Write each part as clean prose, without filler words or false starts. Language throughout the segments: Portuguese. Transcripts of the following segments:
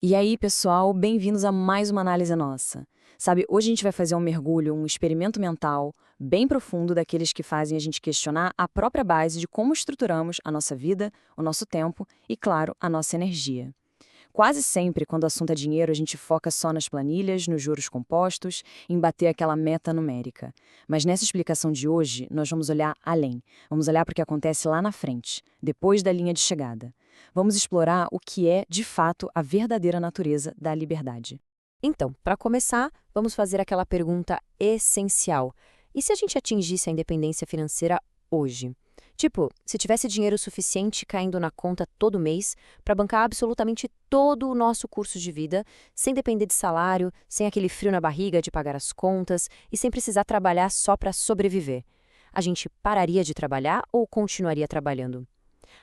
E aí, pessoal, bem-vindos a mais uma análise nossa. Sabe, hoje a gente vai fazer um mergulho, um experimento mental bem profundo daqueles que fazem a gente questionar a própria base de como estruturamos a nossa vida, o nosso tempo e, claro, a nossa energia. Quase sempre, quando o assunto é dinheiro, a gente foca só nas planilhas, nos juros compostos, em bater aquela meta numérica. Mas nessa explicação de hoje, nós vamos olhar além. Vamos olhar para o que acontece lá na frente, depois da linha de chegada. Vamos explorar o que é, de fato, a verdadeira natureza da liberdade. Então, para começar, vamos fazer aquela pergunta essencial. E se a gente atingisse a independência financeira hoje? Tipo, se tivesse dinheiro suficiente caindo na conta todo mês para bancar absolutamente todo o nosso curso de vida, sem depender de salário, sem aquele frio na barriga de pagar as contas e sem precisar trabalhar só para sobreviver. A gente pararia de trabalhar ou continuaria trabalhando?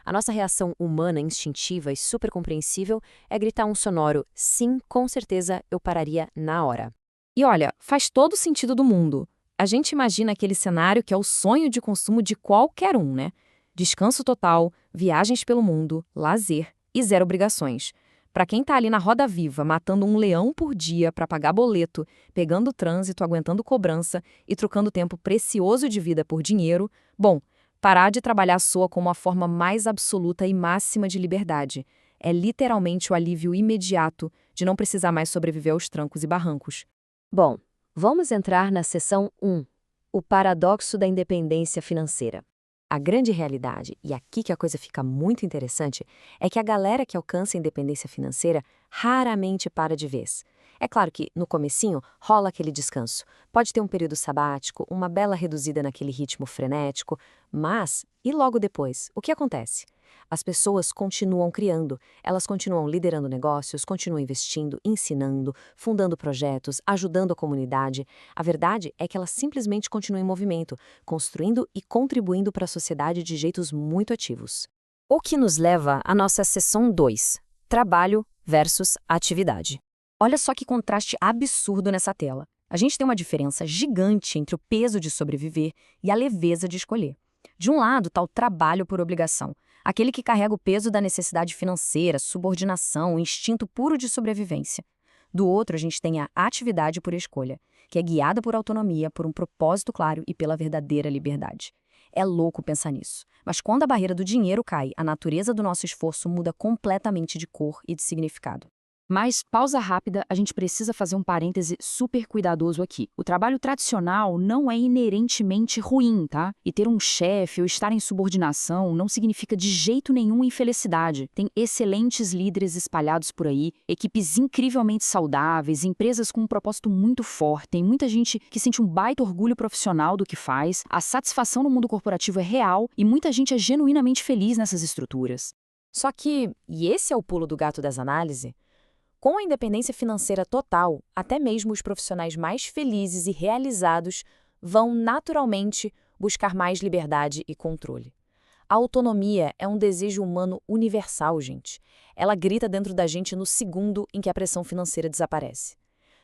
A nossa reação humana instintiva e super compreensível é gritar um sonoro "sim, com certeza eu pararia na hora". E olha, faz todo o sentido do mundo. A gente imagina aquele cenário que é o sonho de consumo de qualquer um, né? Descanso total, viagens pelo mundo, lazer e zero obrigações. Para quem tá ali na roda viva, matando um leão por dia para pagar boleto, pegando trânsito, aguentando cobrança e trocando tempo precioso de vida por dinheiro, bom, parar de trabalhar soa como a forma mais absoluta e máxima de liberdade. É literalmente o alívio imediato de não precisar mais sobreviver aos trancos e barrancos. Bom, vamos entrar na seção 1, o paradoxo da independência financeira. A grande realidade, e aqui que a coisa fica muito interessante, é que a galera que alcança a independência financeira raramente para de vez. É claro que, no comecinho, rola aquele descanso. Pode ter um período sabático, uma bela reduzida naquele ritmo frenético, mas, e logo depois, o que acontece? As pessoas continuam criando, elas continuam liderando negócios, continuam investindo, ensinando, fundando projetos, ajudando a comunidade. A verdade é que elas simplesmente continuam em movimento, construindo e contribuindo para a sociedade de jeitos muito ativos. O que nos leva à nossa seção 2, trabalho versus atividade. Olha só que contraste absurdo nessa tela. A gente tem uma diferença gigante entre o peso de sobreviver e a leveza de escolher. De um lado está o trabalho por obrigação, aquele que carrega o peso da necessidade financeira, subordinação, o instinto puro de sobrevivência. Do outro, a gente tem a atividade por escolha, que é guiada por autonomia, por um propósito claro e pela verdadeira liberdade. É louco pensar nisso, mas quando a barreira do dinheiro cai, a natureza do nosso esforço muda completamente de cor e de significado. Mas, pausa rápida, a gente precisa fazer um parêntese super cuidadoso aqui. O trabalho tradicional não é inerentemente ruim, tá? E ter um chefe ou estar em subordinação não significa de jeito nenhum infelicidade. Tem excelentes líderes espalhados por aí, equipes incrivelmente saudáveis, empresas com um propósito muito forte, tem muita gente que sente um baita orgulho profissional do que faz, a satisfação no mundo corporativo é real e muita gente é genuinamente feliz nessas estruturas. Só que, e esse é o pulo do gato das análises, com a independência financeira total, até mesmo os profissionais mais felizes e realizados vão naturalmente buscar mais liberdade e controle. A autonomia é um desejo humano universal, gente. Ela grita dentro da gente no segundo em que a pressão financeira desaparece.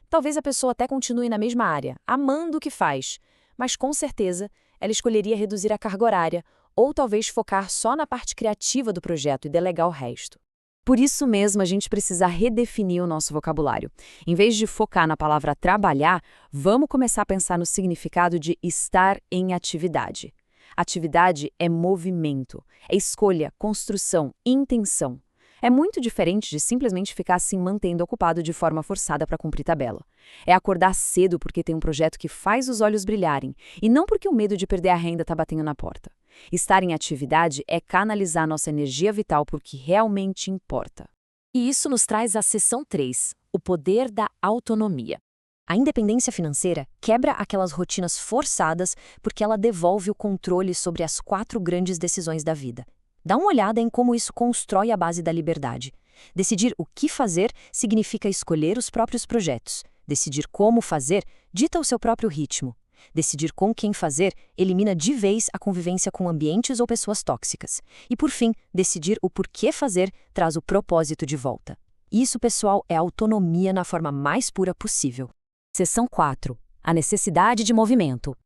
Talvez a pessoa até continue na mesma área, amando o que faz, mas com certeza ela escolheria reduzir a carga horária ou talvez focar só na parte criativa do projeto e delegar o resto. Por isso mesmo, a gente precisa redefinir o nosso vocabulário. Em vez de focar na palavra trabalhar, vamos começar a pensar no significado de estar em atividade. Atividade é movimento, é escolha, construção, intenção. É muito diferente de simplesmente ficar se mantendo ocupado de forma forçada para cumprir tabela. É acordar cedo porque tem um projeto que faz os olhos brilharem, e não porque o medo de perder a renda está batendo na porta. Estar em atividade é canalizar nossa energia vital por que realmente importa. E isso nos traz à seção 3, o poder da autonomia. A independência financeira quebra aquelas rotinas forçadas porque ela devolve o controle sobre as 4 grandes decisões da vida. Dá uma olhada em como isso constrói a base da liberdade. Decidir o que fazer significa escolher os próprios projetos. Decidir como fazer dita o seu próprio ritmo. Decidir com quem fazer elimina de vez a convivência com ambientes ou pessoas tóxicas. E, por fim, decidir o porquê fazer traz o propósito de volta. Isso, pessoal, é autonomia na forma mais pura possível. Seção 4. A necessidade de movimento.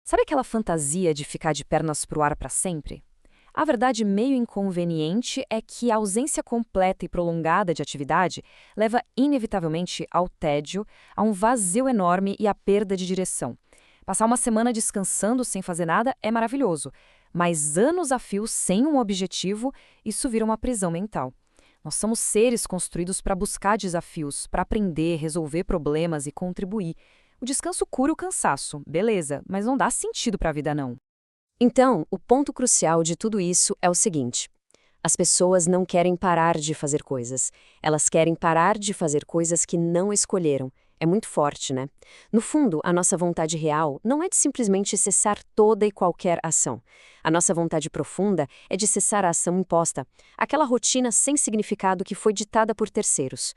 Sabe aquela fantasia de ficar de pernas pro ar para sempre? A verdade meio inconveniente é que a ausência completa e prolongada de atividade leva inevitavelmente ao tédio, a um vazio enorme e à perda de direção. Passar uma semana descansando sem fazer nada é maravilhoso, mas anos a fio sem um objetivo, isso vira uma prisão mental. Nós somos seres construídos para buscar desafios, para aprender, resolver problemas e contribuir. O descanso cura o cansaço, beleza, mas não dá sentido para a vida não. Então, o ponto crucial de tudo isso é o seguinte: as pessoas não querem parar de fazer coisas. Elas querem parar de fazer coisas que não escolheram. É muito forte, né? No fundo, a nossa vontade real não é de simplesmente cessar toda e qualquer ação. A nossa vontade profunda é de cessar a ação imposta, aquela rotina sem significado que foi ditada por terceiros.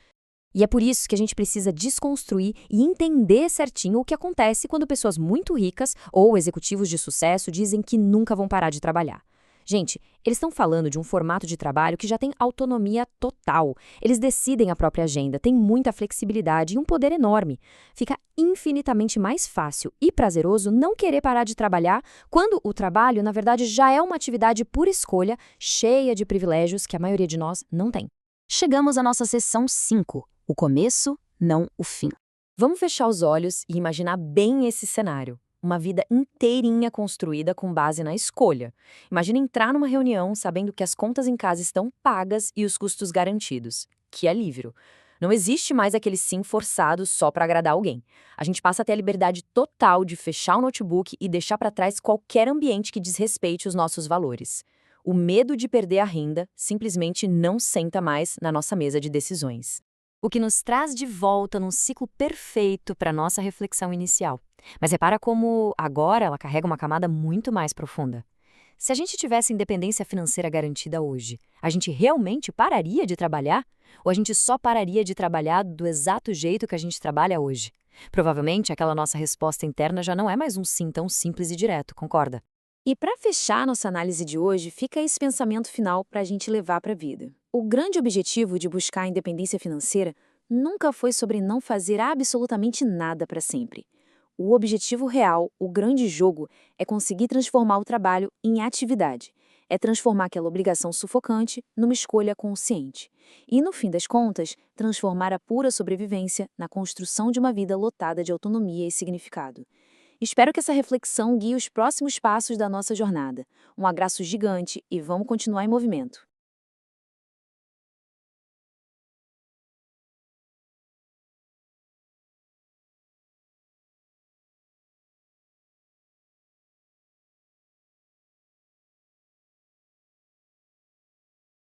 E é por isso que a gente precisa desconstruir e entender certinho o que acontece quando pessoas muito ricas ou executivos de sucesso dizem que nunca vão parar de trabalhar. Gente, eles estão falando de um formato de trabalho que já tem autonomia total. Eles decidem a própria agenda, têm muita flexibilidade e um poder enorme. Fica infinitamente mais fácil e prazeroso não querer parar de trabalhar quando o trabalho, na verdade, já é uma atividade por escolha, cheia de privilégios que a maioria de nós não tem. Chegamos à nossa sessão 5. O começo, não o fim. Vamos fechar os olhos e imaginar bem esse cenário. Uma vida inteirinha construída com base na escolha. Imagina entrar numa reunião sabendo que as contas em casa estão pagas e os custos garantidos. Que alívio! Não existe mais aquele sim forçado só para agradar alguém. A gente passa a ter a liberdade total de fechar o notebook e deixar para trás qualquer ambiente que desrespeite os nossos valores. O medo de perder a renda simplesmente não senta mais na nossa mesa de decisões. O que nos traz de volta num ciclo perfeito para nossa reflexão inicial. Mas repara como agora ela carrega uma camada muito mais profunda. Se a gente tivesse independência financeira garantida hoje, a gente realmente pararia de trabalhar? Ou a gente só pararia de trabalhar do exato jeito que a gente trabalha hoje? Provavelmente aquela nossa resposta interna já não é mais um sim tão simples e direto, concorda? E para fechar nossa análise de hoje, fica esse pensamento final para a gente levar para a vida. O grande objetivo de buscar a independência financeira nunca foi sobre não fazer absolutamente nada para sempre. O objetivo real, o grande jogo, é conseguir transformar o trabalho em atividade. É transformar aquela obrigação sufocante numa escolha consciente. E, no fim das contas, transformar a pura sobrevivência na construção de uma vida lotada de autonomia e significado. Espero que essa reflexão guie os próximos passos da nossa jornada. Um abraço gigante e vamos continuar em movimento.